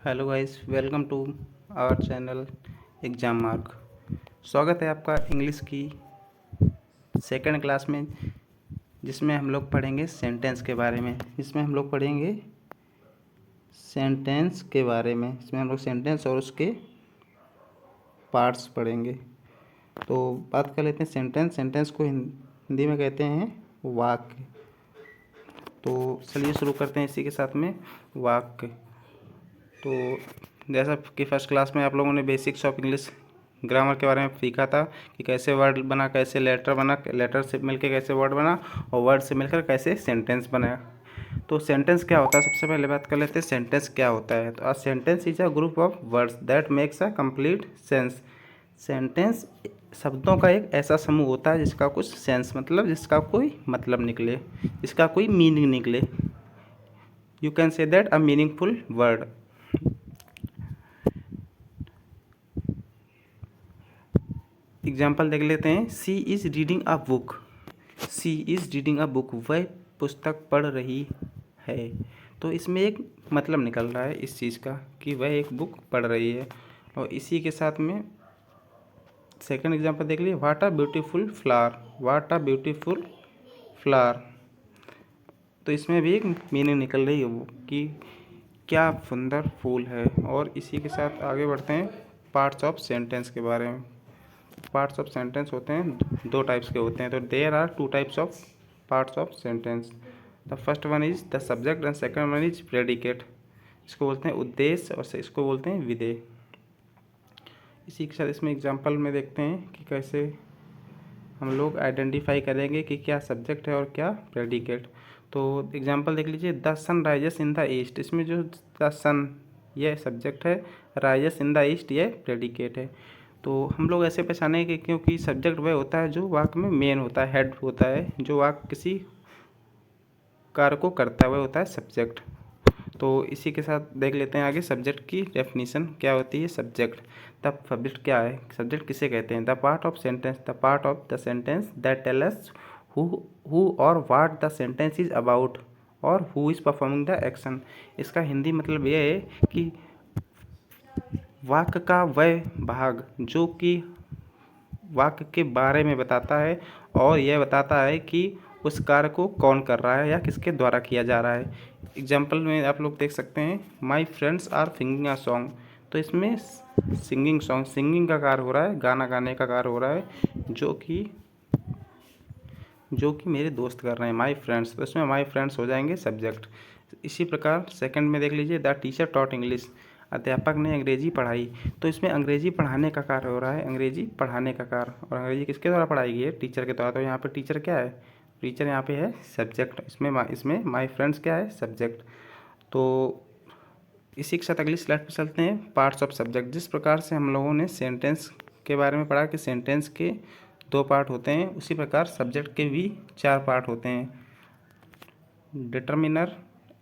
Hello guys, welcome to our channel exam mark. स्वागत है आपका इंग्लिश की सेकंड क्लास में, जिसमें हम लोग पढ़ेंगे सेंटेंस के बारे में। इसमें हम लोग सेंटेंस और उसके पार्ट्स पढ़ेंगे। तो बात कर लेते हैं सेंटेंस को हिंदी में कहते हैं वाक्य। तो चलिए शुरू करते हैं इसी के साथ में वाक्य। तो जैसा कि फर्स्ट क्लास में आप लोगों ने बेसिक्स ऑफ इंग्लिश ग्रामर के बारे में सीखा था कि कैसे वर्ड बना, कैसे लेटर बना, लेटर से मिलकर कैसे वर्ड बना और वर्ड से मिलकर कैसे सेंटेंस बनाया। तो सेंटेंस क्या होता है, सबसे पहले बात कर लेते हैं सेंटेंस क्या होता है। तो a sentence is a group of words that makes a complete sense. Sentence शब्दों का एक ऐसा समूह होता है जिसका कुछ सेंस मतलब जिसका कोई मतलब निकले, जिसका कोई मीनिंग निकले। You can say that a meaningful word. Example देख लेते हैं। She is reading a book. She is reading a book, वह पुस्तक पढ़ रही है। तो इसमें एक मतलब निकल रहा है इस चीज़ का कि वह एक बुक पढ़ रही है। और इसी के साथ में सेकंड एग्जाम्पल देख लीजिए। What a beautiful flower. What a beautiful flower, तो इसमें भी एक मीनिंग निकल रही है वो कि क्या सुंदर फूल है। और इसी के साथ आगे बढ़ते हैं पार्ट्स ऑफ सेंटेंस के बारे में। पार्ट्स ऑफ सेंटेंस होते हैं दो टाइप्स के होते हैं। तो there are two types of parts of sentence. The first one is the subject and second one is predicate. इसको बोलते हैं उद्देश्य और इसको बोलते हैं विधेय। इसी के साथ इसमें एग्जांपल में देखते हैं कि कैसे हम लोग आइडेंटिफाई करेंगे कि क्या सब्जेक्ट है और क्या प्रेडिकेट। तो एग्जांपल देख लीजिए। The sun rises in the east, इसमें जो द सन ये सब्जेक्ट है, राइजेस इन द ईस्ट ये प्रेडिकेट है। तो हम लोग ऐसे पहचानेंगे क्योंकि सब्जेक्ट वह होता है जो वाक्य में मेन होता है, हेड होता है, जो वाक्य किसी कार्य को करता है वह होता है सब्जेक्ट। तो इसी के साथ देख लेते हैं आगे सब्जेक्ट की डेफिनेशन क्या होती है। सब्जेक्ट, द सब्जेक्ट क्या है, सब्जेक्ट किसे कहते हैं। The part of sentence, the part of the sentence that tell us who और what the sentence is about और who is performing the action. इसका हिंदी मतलब यह है कि वाक्य का वह भाग जो कि वाक्य के बारे में बताता है और यह बताता है कि उस कार्य को कौन कर रहा है या किसके द्वारा किया जा रहा है। एग्जाम्पल में आप लोग देख सकते हैं my friends are singing a song. तो इसमें सिंगिंग सॉन्ग, सिंगिंग का कार्य हो रहा है, गाना गाने का कार्य हो रहा है, जो कि मेरे दोस्त कर रहे हैं, माई फ्रेंड्स। तो इसमें माई फ्रेंड्स हो जाएंगे सब्जेक्ट। इसी प्रकार सेकंड में देख लीजिए। द टीचर टॉट इंग्लिश, अध्यापक ने अंग्रेजी पढ़ाई। तो इसमें अंग्रेजी पढ़ाने का कार्य हो रहा है, अंग्रेजी पढ़ाने का कार्य। और अंग्रेजी किसके द्वारा पढ़ाई गई है, टीचर के द्वारा। तो यहाँ पे टीचर क्या है, टीचर यहाँ पे है सब्जेक्ट। इसमें माई फ्रेंड्स क्या है, सब्जेक्ट। तो इसी के साथ अगली स्लाइड पर चलते हैं पार्ट्स ऑफ सब्जेक्ट। जिस प्रकार से हम लोगों ने सेंटेंस के बारे में पढ़ा कि सेंटेंस के दो पार्ट होते हैं, उसी प्रकार सब्जेक्ट के भी चार पार्ट होते हैं। Determiner,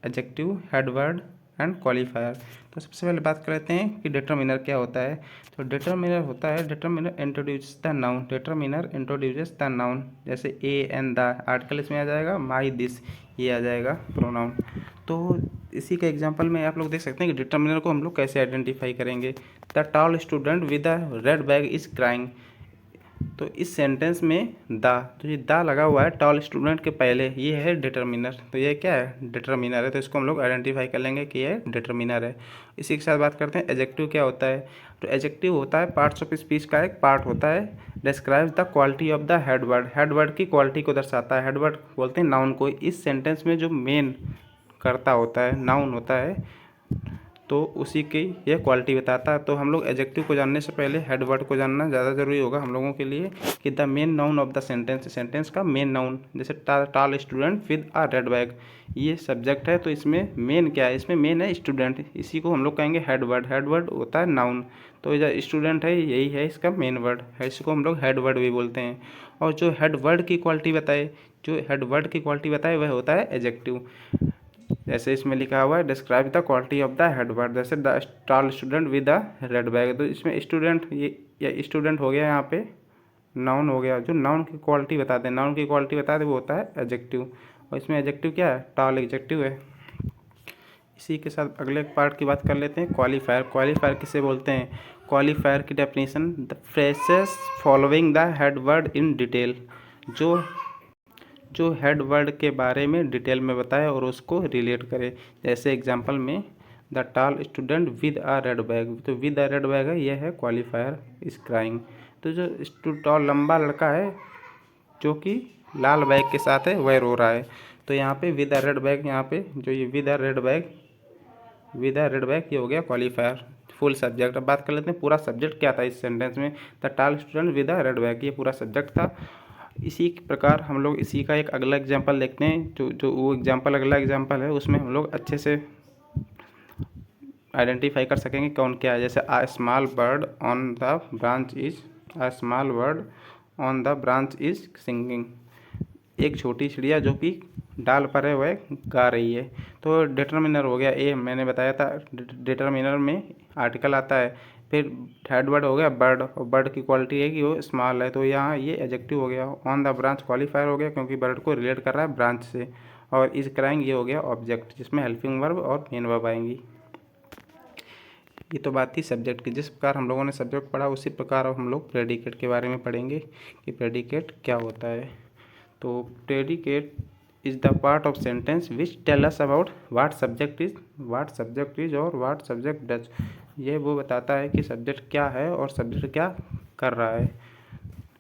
adjective, headword and qualifier. तो सबसे पहले बात कर लेते हैं कि डिटर्मिनर क्या होता है। तो डिटर्मिनर होता है, determiner introduce the noun. Determiner introduces the noun, जैसे ए एंड द, आर्टिकल इसमें आ जाएगा, माई दिस ये आ जाएगा प्रोनाउन। तो इसी के एग्जांपल में आप लोग देख सकते हैं कि डिटर्मिनर को हम लोग कैसे आइडेंटिफाई करेंगे। The tall student with the red bag is crying. तो इस सेंटेंस में द, तो ये द लगा हुआ है टॉल स्टूडेंट के पहले, ये है डिटर्मिनर। तो ये क्या है, डिटर्मिनर है। तो इसको हम लोग आइडेंटिफाई कर लेंगे कि ये डिटर्मिनर है। इसी के साथ बात करते हैं एडजेक्टिव क्या होता है। तो एडजेक्टिव होता है पार्ट्स ऑफ स्पीच का एक पार्ट होता है। Describes the quality of the headword, headword की क्वालिटी को दर्शाता है। हेडवर्ड बोलते हैं नाउन को। इस सेंटेंस में जो मेन करता होता है, नाउन होता है, तो उसी की यह क्वालिटी बताता है। तो हम लोग एडजेक्टिव को जानने से पहले हेडवर्ड को जानना ज़्यादा ज़रूरी होगा हम लोगों के लिए कि the main noun of the sentence, sentence का मेन नाउन। जैसे tall student with a red bag, ये सब्जेक्ट है। तो इसमें मेन क्या है, इसमें मेन है स्टूडेंट, इसी को हम लोग कहेंगे हेडवर्ड। हेडवर्ड होता है नाउन। तो जो स्टूडेंट है यही है इसका मेन वर्ड है, इसको हम लोग हेडवर्ड भी बोलते हैं। और जो हेडवर्ड की क्वालिटी बताए, जो हेडवर्ड की क्वालिटी बताए वह होता है एडजेक्टिव। जैसे इसमें लिखा हुआ है describe the quality of the headword, जैसे the tall student with the red bag. तो इसमें स्टूडेंट, ये स्टूडेंट हो गया, यहाँ पे नाउन हो गया। जो नाउन की क्वालिटी बताते हैं, नाउन की क्वालिटी बताते वो होता है एडजेक्टिव। और इसमें एडजेक्टिव क्या है, टॉल एडजेक्टिव है। इसी के साथ अगले पार्ट की बात कर लेते हैं, क्वालिफायर। क्वालिफायर किसे बोलते हैं? क्वालिफायर की definition, the phrases following the head word in detail, जो हेड वर्ड के बारे में डिटेल में बताए और उसको रिलेट करे। जैसे एग्जांपल में, द टाल student with a red bag, तो विद अ रेड बैग है, यह है क्वालिफायर इज क्राइंग। तो जो टॉल लंबा लड़का है जो कि लाल बैग के साथ है वह रो रहा है। तो यहाँ पे विद अ रेड बैग, यहाँ पे जो ये विद अ रेड बैग ये हो गया क्वालिफायर, फुल सब्जेक्ट। अब बात कर लेते हैं पूरा सब्जेक्ट क्या था इस सेंटेंस में। द टाल student with a red bag, ये पूरा सब्जेक्ट था। इसी प्रकार हम लोग इसी का एक अगला एग्जांपल देखते हैं। जो वो एग्जांपल, अगला एग्जांपल है, उसमें हम लोग अच्छे से आइडेंटिफाई कर सकेंगे कौन क्या है। जैसे a small bird on the branch is, a small bird on the branch is singing, एक छोटी चिड़िया जो कि डाल पर है वह गा रही है। तो डिटर्मिनर हो गया ए, मैंने बताया था डिटर्मिनर में आर्टिकल आता है। फिर थर्ड वर्ड हो गया बर्ड, और बर्ड की क्वालिटी है कि वो स्मॉल है, तो यहाँ ये एडजेक्टिव हो गया। ऑन द ब्रांच क्वालिफायर हो गया क्योंकि बर्ड को रिलेट कर रहा है ब्रांच से। और इज क्राइंग ये हो गया ऑब्जेक्ट, जिसमें हेल्पिंग वर्ब और मेन वर्ब आएंगी। ये तो बात थी सब्जेक्ट की। जिस प्रकार हम लोगों ने सब्जेक्ट पढ़ा उसी प्रकार अब हम लोग प्रेडिकेट के बारे में पढ़ेंगे कि प्रेडिकेट क्या होता है। तो predicate is the part of sentence which tell us about what subject is और व्हाट सब्जेक्ट डज। ये वो बताता है कि सब्जेक्ट क्या है और सब्जेक्ट क्या कर रहा है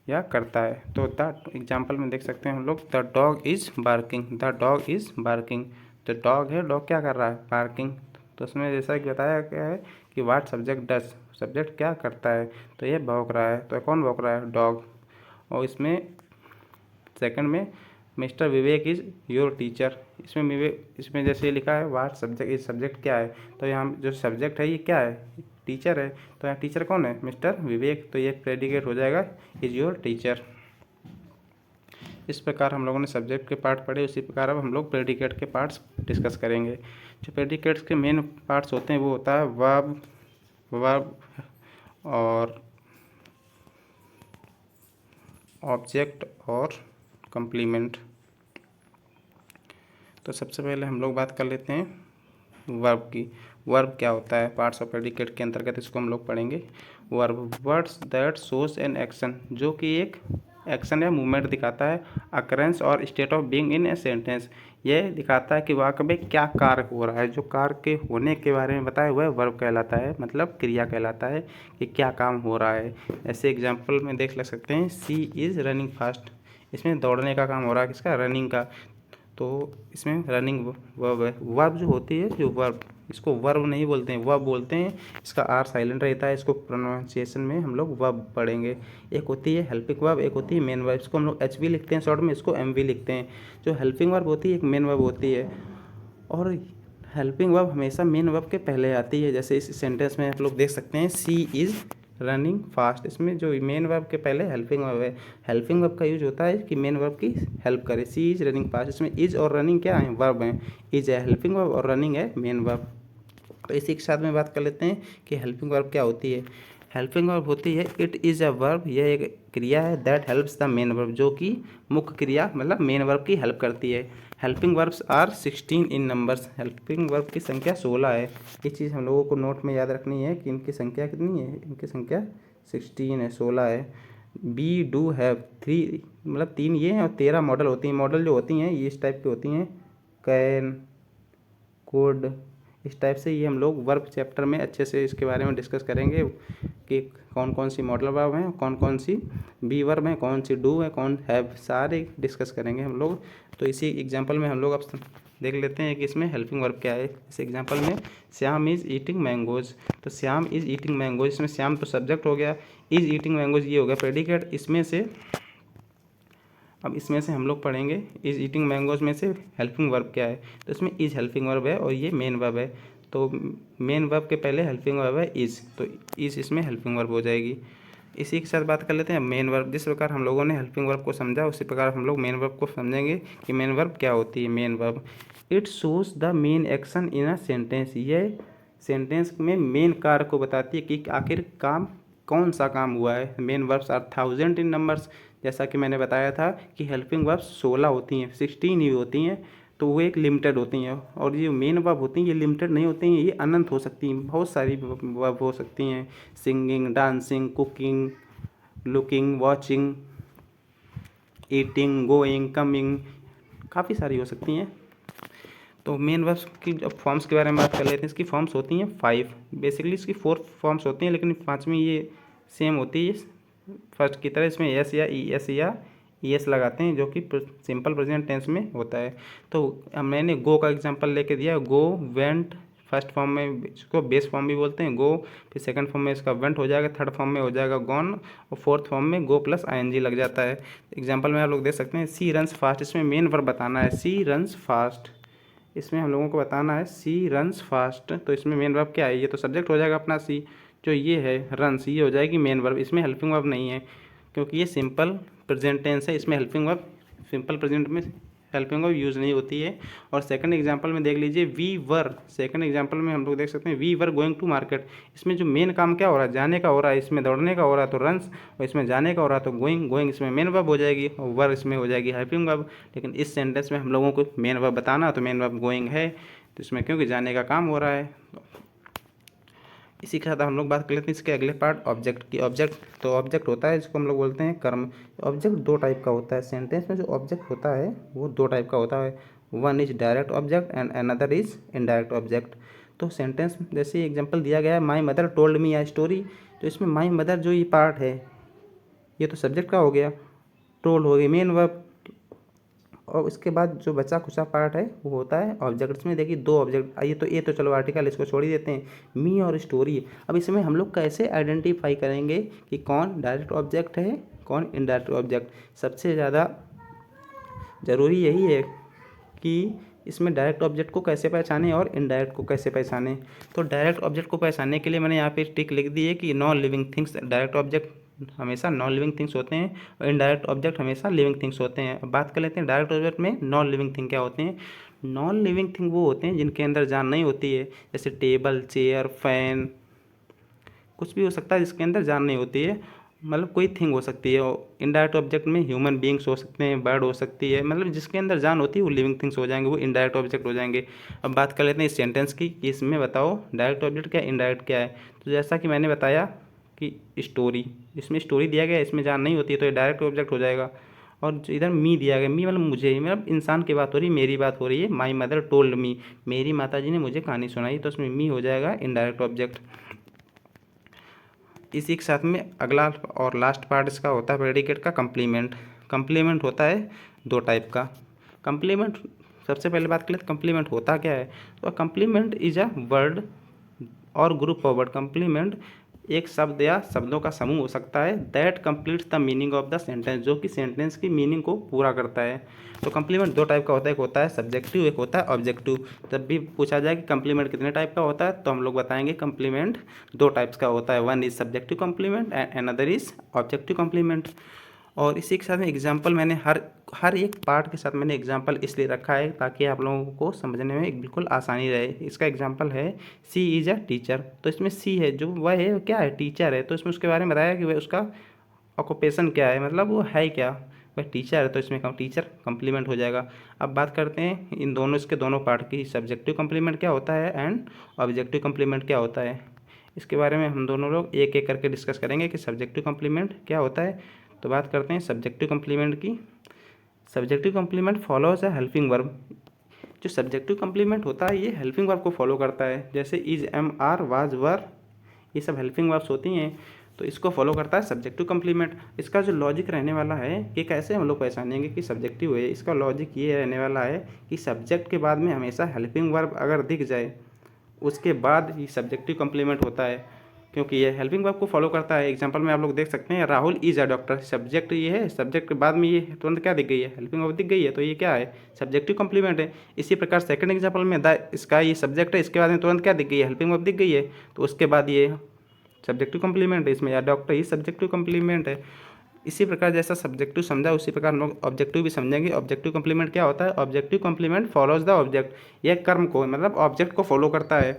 या करता है। तो द एग्जाम्पल में देख सकते हैं हम लोग, the dog is barking, the dog is barking, जो डॉग है, डॉग क्या कर रहा है? बार्किंग। तो उसमें जैसा कि बताया गया है कि व्हाट सब्जेक्ट डज, सब्जेक्ट क्या करता है, तो ये भौंक रहा है। तो कौन भौंक रहा है? डॉग। और इसमें सेकंड में, mister Vivek is your teacher, इसमें जैसे लिखा है व्हाट सब्जेक्ट इज, सब्जेक्ट क्या है, तो यहाँ जो सब्जेक्ट है ये क्या है? टीचर है। तो यहाँ टीचर कौन है? मिस्टर विवेक। तो ये प्रेडिकेट हो जाएगा इज योर टीचर। इस प्रकार हम लोगों ने सब्जेक्ट के पार्ट पढ़े, उसी प्रकार अब हम लोग प्रेडिकेट के पार्ट्स डिस्कस करेंगे। जो प्रेडिकेट्स के मेन पार्ट्स होते हैं वो होता है वर्ब और ऑब्जेक्ट और कंप्लीमेंट। तो सबसे पहले हम लोग बात कर लेते हैं वर्ब की। वर्ब क्या होता है? पार्ट्स ऑफ प्रेडिकेट के अंतर्गत इसको हम लोग पढ़ेंगे। Verb, words that shows an action, जो कि एक एक्शन या मूवमेंट दिखाता है। अकरेंस और state of being in a sentence, यह दिखाता है कि वाक्य में क्या कार्य हो रहा है। जो कार्य के होने के बारे में बताया हुआ है वर्ब कहलाता है, मतलब क्रिया कहलाता है कि क्या काम हो रहा है। ऐसे एग्जाम्पल में देख ले सकते हैं, सी इज़ रनिंग फास्ट, इसमें दौड़ने का काम हो रहा है, किसका? रनिंग का। तो इसमें रनिंग वर्ब है। वर्ब जो होती है, जो वर्ब, इसको वर्ब नहीं बोलते हैं, वर्ब बोलते हैं। इसका आर साइलेंट रहता है। इसको प्रोनाउंसिएशन में हम लोग वर्ब पढ़ेंगे। एक होती है हेल्पिंग वर्ब, एक होती है मेन वर्ब। इसको हम लोग एच वी लिखते हैं शॉर्ट में, इसको एम वी लिखते हैं। जो हेल्पिंग वर्ब होती है एक मेन वर्ब होती है, और हेल्पिंग वर्ब हमेशा मेन वर्ब के पहले आती है। जैसे इस सेंटेंस में आप लोग देख सकते हैं, सी इज़ रनिंग फास्ट, इसमें जो मेन वर्ब के पहले हेल्पिंग वर्ब है। हेल्पिंग वर्ब का यूज होता है कि मेन वर्ब की हेल्प करे। सी इज रनिंग फास्ट, इसमें इज और रनिंग क्या है? वर्ब है। इज है हेल्पिंग वर्ब और रनिंग है मेन वर्ब। तो इसी के साथ में बात कर लेते हैं कि हेल्पिंग वर्ब क्या होती है। हेल्पिंग वर्ब होती है, इट इज़ अ वर्ब, यह एक क्रिया है, that helps the main verb, जो कि मुख्य क्रिया मतलब मेन वर्ब की हेल्प करती है। Helping verbs are 16 in numbers, helping verb की संख्या 16 है। ये चीज़ हम लोगों को नोट में याद रखनी है कि इनकी संख्या कितनी है? इनकी संख्या 16 है, 16 है। बी डू हैव 3, मतलब 3 ये हैं और 13 मॉडल होती हैं। मॉडल जो होती हैं ये इस टाइप की होती हैं, कैन, कुड, इस टाइप से। ये हम लोग वर्ब चैप्टर में अच्छे से इसके बारे में डिस्कस करेंगे कि कौन कौन सी मॉडल वर्ब हैं, कौन कौन सी बी वर्ब हैं, कौन सी डू है, कौन हैव, सारे डिस्कस करेंगे हम लोग। तो इसी एग्जांपल में हम लोग अब देख लेते हैं कि इसमें हेल्पिंग वर्ब क्या है। इस एग्जांपल में श्याम इज़ ईटिंग मैंगोज, तो श्याम इज़ ईटिंग मैंगोज, इसमें श्याम तो सब्जेक्ट हो गया, इज़ ईटिंग मैंगोज ये हो गया प्रेडिकेट। इसमें से हम लोग पढ़ेंगे इज़ ईटिंग मैंगोज में से हेल्पिंग वर्ब क्या है। तो इसमें इज़ हेल्पिंग वर्ब है और ये मेन वर्ब है। तो मेन वर्ब के पहले हेल्पिंग वर्ब है इज़, तो इज़ इसमें हेल्पिंग वर्ब हो जाएगी। इसी के साथ बात कर लेते हैं मेन वर्ब। जिस प्रकार हम लोगों ने हेल्पिंग वर्ब को समझा उसी प्रकार हम लोग मेन वर्ब को समझेंगे कि मेन वर्ब क्या होती है। Main verb, it shows the main action in a sentence, यह सेंटेंस में मेन कार्य को बताती है कि आखिर काम कौन सा काम हुआ है। Main verbs are 1000 in numbers, जैसा कि मैंने बताया था कि हेल्पिंग वर्ब्स 16 होती हैं, 16 ही होती हैं। तो वो एक लिमिटेड होती हैं, और ये मेन वर्ब होती हैं ये लिमिटेड नहीं होती हैं, ये अनंत हो सकती हैं, बहुत सारी वर्ब हो सकती हैं, singing, dancing, cooking, looking, watching, eating, going, coming, काफ़ी सारी हो सकती हैं। तो मेन वर्ब्स की जब फॉर्म्स के बारे में बात कर लेते हैं, इसकी फॉर्म्स होती हैं 5, बेसिकली इसकी 4 फॉर्म्स होती हैं, लेकिन 5वीं ये सेम होती है फर्स्ट की तरह। इसमें एस या ई एस या ई एस लगाते हैं, जो कि सिंपल प्रेजेंट टेंस में होता है। तो मैंने गो का एग्जांपल लेके दिया, गो, वेंट, फर्स्ट फॉर्म में इसको बेस फॉर्म भी बोलते हैं गो, फिर सेकंड फॉर्म में इसका वेंट हो जाएगा, थर्ड फॉर्म में हो जाएगा गॉन, और फोर्थ फॉर्म में गो प्लस आईएनजी लग जाता है। एग्जांपल में आप लोग देख सकते हैं, सी रन्स फास्ट, इसमें मेन वर्ब बताना है, सी रन्स फास्ट, इसमें हम लोगों को बताना है सी रन्स फास्ट। तो इसमें मेन वर्ब क्या है, ये तो सब्जेक्ट हो जाएगा अपना सी, जो ये है रन्स, ये हो जाएगी मेन वर्ब, इसमें हेल्पिंग वर्ब नहीं है क्योंकि ये सिंपल प्रेजेंट टेंस है, इसमें हेल्पिंग वर्ब, सिंपल प्रेजेंट में हेल्पिंग वर्ब यूज़ नहीं होती है। और सेकंड एग्जांपल में देख लीजिए, वी वर, सेकंड एग्जांपल में हम लोग देख सकते हैं we were going to market, इसमें जो मेन काम क्या हो रहा है, जाने का हो रहा है, इसमें दौड़ने का हो रहा है तो रन्स, और इसमें जाने का हो रहा है तो गोइंग, गोइंग इसमें मेन वर्ब हो जाएगी और वर इसमें हो जाएगी हेल्पिंग वर्ब। लेकिन इस सेंटेंस में हम लोगों को मेन वर्ब बताना, तो मेन वर्ब गोइंग है, तो इसमें क्योंकि जाने का काम हो रहा है। इसी के साथ हम लोग बात कर लेते हैं इसके अगले पार्ट ऑब्जेक्ट की। ऑब्जेक्ट, तो ऑब्जेक्ट होता है जिसको हम लोग बोलते हैं कर्म। ऑब्जेक्ट दो टाइप का होता है, सेंटेंस में जो ऑब्जेक्ट होता है वो दो टाइप का होता है, one is direct object and another is indirect object. तो सेंटेंस जैसे एग्जांपल दिया गया है, my mother told me a story, तो इसमें माई मदर जो ये पार्ट है ये तो सब्जेक्ट का हो गया, टोल्ड हो गई मेन वर्ब, और उसके बाद जो बचा खुचा पार्ट है वो होता है ऑब्जेक्ट। इसमें देखिए दो ऑब्जेक्ट, आइए तो ये तो चलो आर्टिकल इसको छोड़ ही देते हैं, मी और स्टोरी। अब इसमें हम लोग कैसे आइडेंटिफाई करेंगे कि कौन डायरेक्ट ऑब्जेक्ट है कौन इनडायरेक्ट ऑब्जेक्ट। सबसे ज़्यादा ज़रूरी यही है कि इसमें डायरेक्ट ऑब्जेक्ट को कैसे पहचाने और इनडायरेक्ट को कैसे पहचाने। तो डायरेक्ट ऑब्जेक्ट को पहचानने के लिए मैंने यहाँ पे टिक लिख दी है कि non living things, direct object हमेशा नॉन लिविंग थिंग्स होते हैं और इनडायरेक्ट ऑब्जेक्ट हमेशा लिविंग थिंग्स होते हैं। अब बात कर लेते हैं डायरेक्ट ऑब्जेक्ट में नॉन लिविंग थिंग क्या होते हैं। नॉन लिविंग थिंग वो होते हैं जिनके अंदर जान नहीं होती है, जैसे टेबल, चेयर, फैन, कुछ भी हो सकता है जिसके अंदर जान नहीं होती है, मतलब कोई थिंग हो सकती है। और इनडायरेक्ट ऑब्जेक्ट में ह्यूमन बींग्स हो सकते हैं, बर्ड हो सकती है, मतलब जिसके अंदर जान होती है वो लिविंग थिंग्स हो जाएंगे, वो इनडायरेक्ट ऑब्जेक्ट हो जाएंगे। अब बात कर लेते हैं इस सेंटेंस की कि इसमें बताओ डायरेक्ट ऑब्जेक्ट क्या इनडायरेक्ट क्या है। तो जैसा कि मैंने बताया कि स्टोरी, इसमें स्टोरी दिया गया है, इसमें जान नहीं होती है तो ये डायरेक्ट ऑब्जेक्ट हो जाएगा। और इधर मी दिया गया, मी मतलब मुझे, मतलब इंसान की बात हो रही है, मेरी बात हो रही है, माई मदर टोल्ड मी, मेरी माता जी ने मुझे कहानी सुनाई, तो उसमें मी हो जाएगा इनडायरेक्ट ऑब्जेक्ट। इसी के साथ में अगला और लास्ट पार्ट इसका होता है प्रेडिकेट का कम्प्लीमेंट। कम्प्लीमेंट होता है दो टाइप का। कम्प्लीमेंट, सबसे पहले बात कर लेते कम्प्लीमेंट होता क्या है। तो कम्प्लीमेंट इज अ वर्ड और ग्रुप ऑफ वर्ड। कम्प्लीमेंट एक शब्द या शब्दों का समूह हो सकता है that completes the meaning of the sentence, जो कि सेंटेंस की मीनिंग को पूरा करता है। तो कम्प्लीमेंट दो टाइप का होता है, एक होता है सब्जेक्टिव, एक होता है ऑब्जेक्टिव। जब भी पूछा जाए कि कम्प्लीमेंट कितने टाइप का होता है तो हम लोग बताएंगे कम्प्लीमेंट दो टाइप्स का होता है, one is subjective complement and another is objective complement. और इसी के साथ में एग्जाम्पल मैंने हर एक पार्ट के साथ मैंने एग्जाम्पल इसलिए रखा है ताकि आप लोगों को समझने में बिल्कुल आसानी रहे। इसका एग्जाम्पल है सी इज़ अ टीचर, तो इसमें सी है जो वह है क्या है, टीचर है, तो इसमें उसके बारे में बताया कि वह उसका ऑक्यूपेशन क्या है, मतलब वो है क्या, वह टीचर है, तो इसमें टीचर कम्प्लीमेंट हो जाएगा। अब बात करते हैं इन दोनों, इसके दोनों पार्ट की, सब्जेक्टिव कम्प्लीमेंट क्या होता है एंड ऑब्जेक्टिव कम्प्लीमेंट क्या होता है। इसके बारे में हम दोनों लोग एक एक करके डिस्कस करेंगे कि सब्जेक्टिव कम्प्लीमेंट क्या होता है। तो बात करते हैं सब्जेक्टिव कम्प्लीमेंट की। Subjective complement follows a helping verb. जो सब्जेक्टिव कम्प्लीमेंट होता है ये हेल्पिंग वर्ब को फॉलो करता है, जैसे इज, एम, आर, वाज, वर, ये सब हेल्पिंग वर्ब्स होती हैं, तो इसको फॉलो करता है सब्जेक्टिव कम्प्लीमेंट। इसका जो लॉजिक रहने वाला है कि कैसे हम लोग पहचानेंगे कि सब्जेक्टिव है, इसका लॉजिक ये रहने वाला है कि सब्जेक्ट के बाद में हमेशा हेल्पिंग वर्ब अगर दिख जाए उसके बाद ही सब्जेक्टिव कम्प्लीमेंट होता है, क्योंकि ये हेल्पिंग वर्ब को फॉलो करता है। एग्जांपल में आप लोग देख सकते हैं Rahul is a doctor, subject ये है, सब्जेक्ट के बाद में ये तुरंत क्या दिख गई है, हेल्पिंग वर्ब दिख गई है, तो ये क्या है, सब्जेक्टिव कम्प्लीमेंट है। इसी प्रकार सेकंड एग्जांपल में द स्काई ये सब्जेक्ट है, इसके बाद में तुरंत क्या दिख गई है, हेल्पिंग वर्ब दिख गई है, तो उसके बाद ये सब्जेक्टिव कम्प्लीमेंट है, इसमें या डॉक्टर ये सब्जेक्टिव कम्प्लीमेंट है। इसी प्रकार जैसा सब्जेक्टिव समझा उसी प्रकार हम लोग ऑब्जेक्टिव भी समझेंगे। ऑब्जेक्टिव कम्प्लीमेंट क्या होता है, objective complement follows the object, यह कर्म को मतलब ऑब्जेक्ट को फॉलो करता है।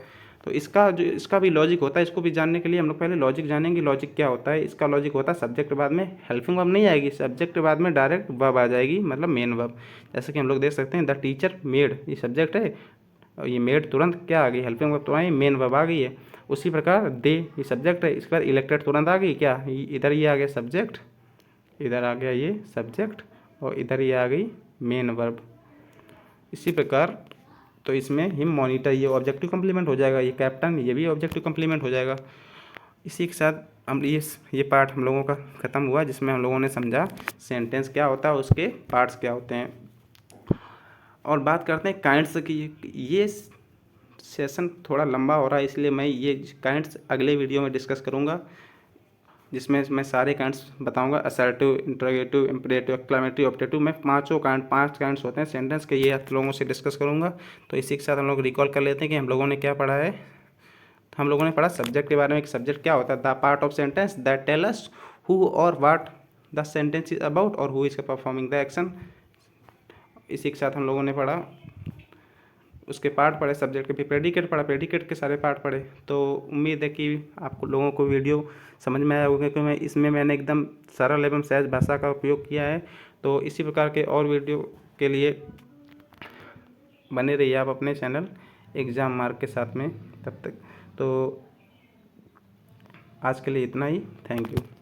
तो इसका भी लॉजिक होता है। इसको भी जानने के लिए हम लोग पहले लॉजिक जानेंगे। लॉजिक क्या होता है? इसका लॉजिक होता है सब्जेक्ट बाद में हेल्पिंग वर्ब नहीं आएगी, सब्जेक्ट बाद में डायरेक्ट वर्ब आ जाएगी, मतलब मेन वर्ब। जैसे कि हम लोग देख सकते हैं द टीचर मेड, ये सब्जेक्ट है और ये मेड तुरंत क्या आ गई, हेल्पिंग वर्ब तो आई, मेन वर्ब आ गई है। उसी प्रकार दे, ये सब्जेक्ट है, इसके बाद इलेक्टेड तुरंत आ गई, क्या इधर ये आ गया सब्जेक्ट, इधर आ गया ये सब्जेक्ट और इधर ये आ गई मेन वर्ब। इसी प्रकार तो इसमें हिम मॉनिटर ये ऑब्जेक्टिव कम्प्लीमेंट हो जाएगा, ये कैप्टन ये भी ऑब्जेक्टिव कम्प्लीमेंट हो जाएगा। इसी के साथ हम ये पार्ट हम लोगों का ख़त्म हुआ, जिसमें हम लोगों ने समझा सेंटेंस क्या होता है, उसके पार्ट्स क्या होते हैं। और बात करते हैं काइंड्स की। ये सेशन थोड़ा लंबा हो रहा है, इसलिए मैं ये काइंड्स अगले वीडियो में डिस्कस करूँगा, जिसमें मैं सारे काइंड्स बताऊंगा, असर्टिव, इंटरोगेटिव, इम्परेटिव, एक्क्लेमेटिव, ऑब्जेक्टिव। मैं पांच काइंड्स होते हैं सेंटेंस के, ये आप लोगों से डिस्कस करूंगा। तो इसी के साथ हम लोग रिकॉल कर लेते हैं कि हम लोगों ने क्या पढ़ा है। हम लोगों ने पढ़ा सब्जेक्ट के बारे में कि सब्जेक्ट क्या होता है, the part of sentence that tell us who और what the sentence is about और who is performing the action. इसी के साथ हम लोगों ने पढ़ा उसके पार्ट पढ़े, सब्जेक्ट के भी प्रेडिकेट पढ़ा, प्रेडिकेट के सारे पार्ट पढ़े। तो उम्मीद है कि आपको लोगों को वीडियो समझ में आया होगा, क्योंकि मैंने एकदम सरल एवं सहज भाषा का उपयोग किया है। तो इसी प्रकार के और वीडियो के लिए बने रहिए आप अपने चैनल एग्ज़ाम मार्क के साथ में। तब तक तो आज के लिए इतना ही, थैंक यू।